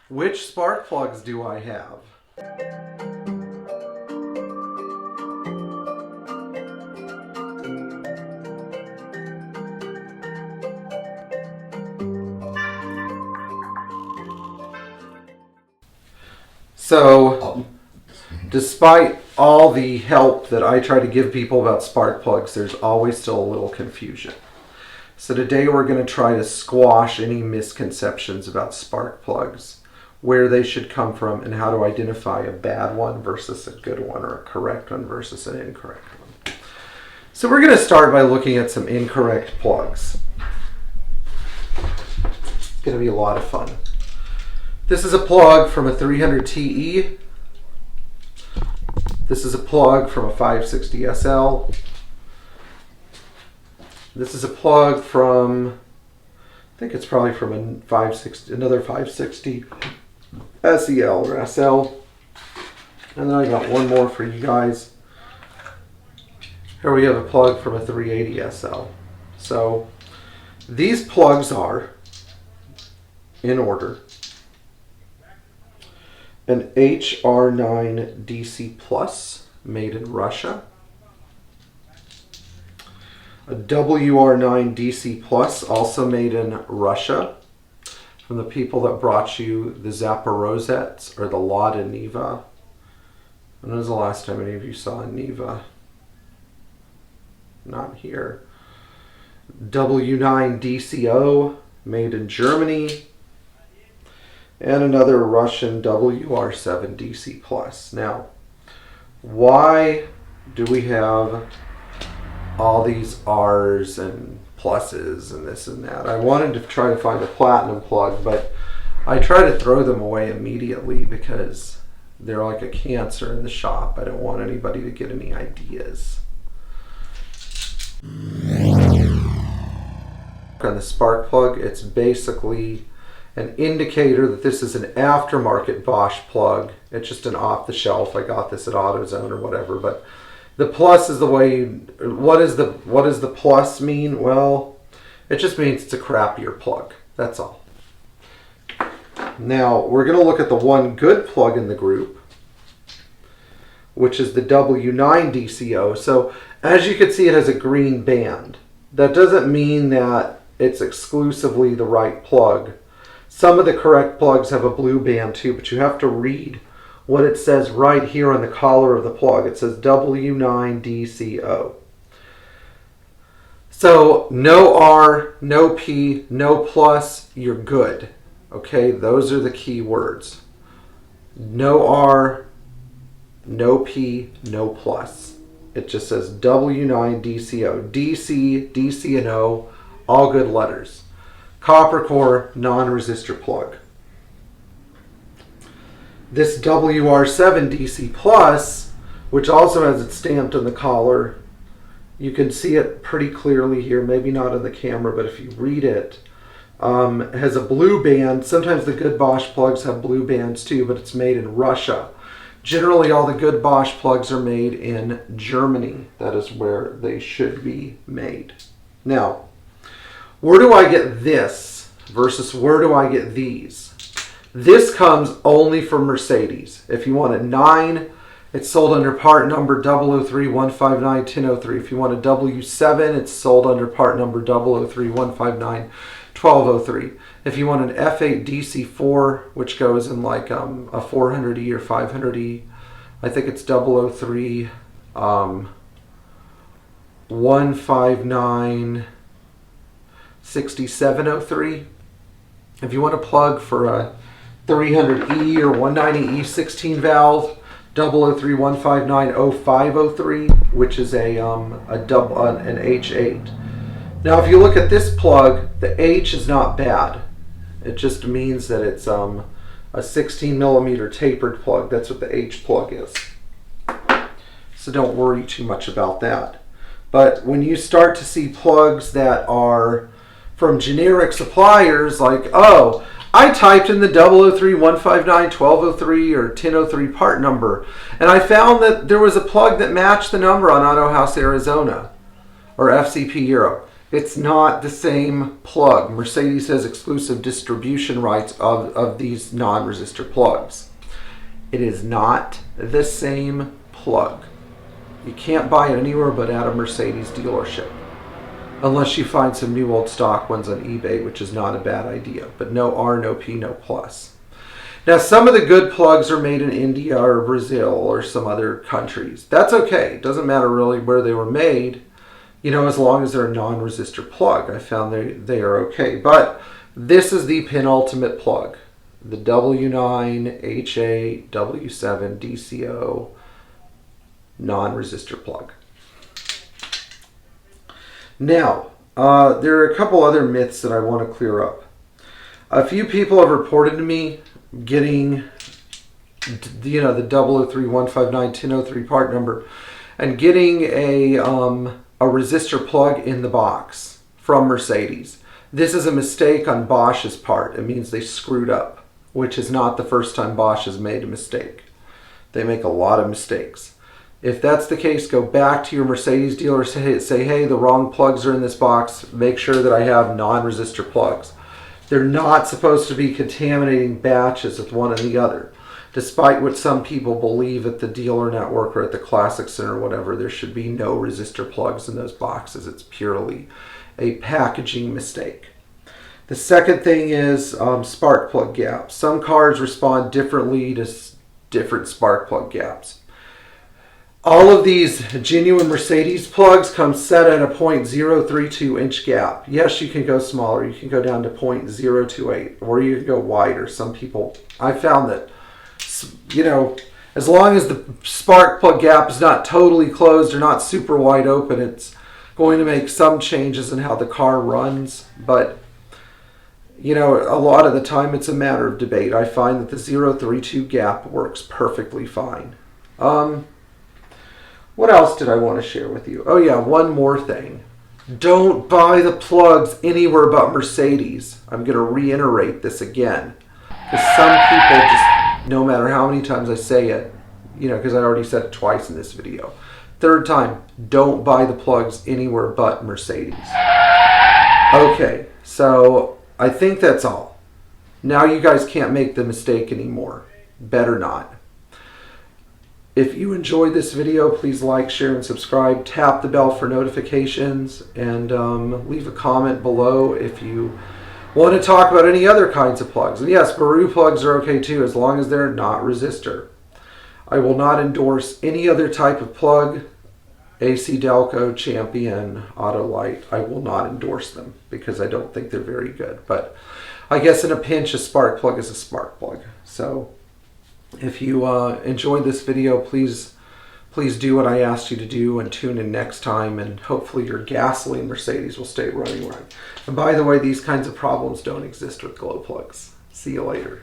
Which spark plugs do I have? So, despite all the help that I try to give people about spark plugs, there's always still a little confusion. So today we're going to try to squash any misconceptions about spark plugs, where they should come from, and how to identify a bad one versus a good one, or a correct one versus an incorrect one. So we're going to start by looking at some incorrect plugs. It's going to be a lot of fun. This is a plug from a 300 TE. This is a plug from a 560 SL. This is a plug from, I think it's probably from a another 560 SEL or SL. And then I got one more for you guys. Here we have a plug from a 380 SL. So these plugs are, in order, an HR9 DC Plus made in Russia, a WR9 DC Plus also made in Russia from the people that brought you the Zaporozhets or the Lada Niva. When was the last time any of you saw a Niva? Not here. W9 DCO made in Germany, and another Russian WR7 DC Plus. Now, why do we have all these R's and pluses and this and that? I wanted to try to find a platinum plug, but I try to throw them away immediately because they're like a cancer in the shop. I don't want anybody to get any ideas. On the spark plug, it's basically an indicator that this is an aftermarket Bosch plug. It's just an off the shelf. I got this at AutoZone or whatever. But the plus is the way. What does the plus mean? Well, it just means it's a crappier plug. That's all. Now we're going to look at the one good plug in the group, which is the W9 DCO. So as you can see, it has a green band. That doesn't mean that it's exclusively the right plug. Some of the correct plugs have a blue band too, but you have to read what it says right here on the collar of the plug. It says W9 DCO. So no R, no P, no plus, you're good. Okay, those are the key words. No R, no P, no plus. It just says W9 DCO. DC, DC and O, all good letters. Copper core non-resistor plug. This WR7 DC Plus, which also has it stamped on the collar, you can see it pretty clearly here, maybe not on the camera, but if you read it, has a blue band. Sometimes the good Bosch plugs have blue bands too, but it's made in Russia. Generally, all the good Bosch plugs are made in Germany. That is where they should be made. Now, where do I get this versus where do I get these? This comes only from Mercedes. If you want a 9, it's sold under part number 003-159-1003. If you want a W7, it's sold under part number 003-159-1203. If you want an F8 DC4, which goes in like a 400E or 500E, I think it's 003 159 6703. If you want a plug for a 300E or 190E 16 valve, 003-159-0503, which is an H8. Now, if you look at this plug, the H is not bad. It just means that it's a 16 millimeter tapered plug. That's what the H plug is. So don't worry too much about that. But when you start to see plugs that are from generic suppliers, like, oh, I typed in the 003-159-1203 or 1003 part number, and I found that there was a plug that matched the number on Auto House Arizona or FCP Europe. It's not the same plug. Mercedes has exclusive distribution rights of these non-resistor plugs. It is not the same plug. You can't buy it anywhere but at a Mercedes dealership. Unless you find some new old stock ones on eBay, which is not a bad idea. But no R, no P, no plus. Now, some of the good plugs are made in India or Brazil or some other countries. That's okay. It doesn't matter really where they were made, you know, as long as they're a non-resistor plug. I found they are okay. But this is the penultimate plug. The W9 H8 W7 DCO non-resistor plug. Now, there are a couple other myths that I want to clear up. A few people have reported to me getting, you know, the 003-159-1003 part number and getting a resistor plug in the box from Mercedes. This is a mistake on Bosch's part. It means they screwed up, which is not the first time Bosch has made a mistake. They make a lot of mistakes. If that's the case, go back to your Mercedes dealer, say, hey, the wrong plugs are in this box. Make sure that I have non-resistor plugs. They're not supposed to be contaminating batches with one and the other. Despite what some people believe at the dealer network or at the Classic Center or whatever, there should be no resistor plugs in those boxes. It's purely a packaging mistake. The second thing is spark plug gaps. Some cars respond differently to different spark plug gaps. All of these genuine Mercedes plugs come set at a 0.032 inch gap. Yes, you can go smaller. You can go down to 0.028, or you can go wider. Some people, I found that, you know, as long as the spark plug gap is not totally closed or not super wide open, it's going to make some changes in how the car runs. But, you know, a lot of the time it's a matter of debate. I find that the 0.32 gap works perfectly fine. What else did I want to share with you? Oh yeah, one more thing. Don't buy the plugs anywhere but Mercedes. I'm going to reiterate this again. Because some people just, no matter how many times I say it, you know, because I already said it twice in this video. Third time, don't buy the plugs anywhere but Mercedes. Okay, so I think that's all. Now you guys can't make the mistake anymore. Better not. If you enjoyed this video, please like, share, and subscribe. Tap the bell for notifications, and leave a comment below if you want to talk about any other kinds of plugs. And yes, Baru plugs are okay too, as long as they're not resistor. I will not endorse any other type of plug. AC Delco, Champion, Autolite, I will not endorse them because I don't think they're very good. But I guess in a pinch, a spark plug is a spark plug. So if you enjoyed this video, please do what I asked you to do and tune in next time, and hopefully your gasoline Mercedes will stay running right. And by the way, these kinds of problems don't exist with glow plugs. See you later.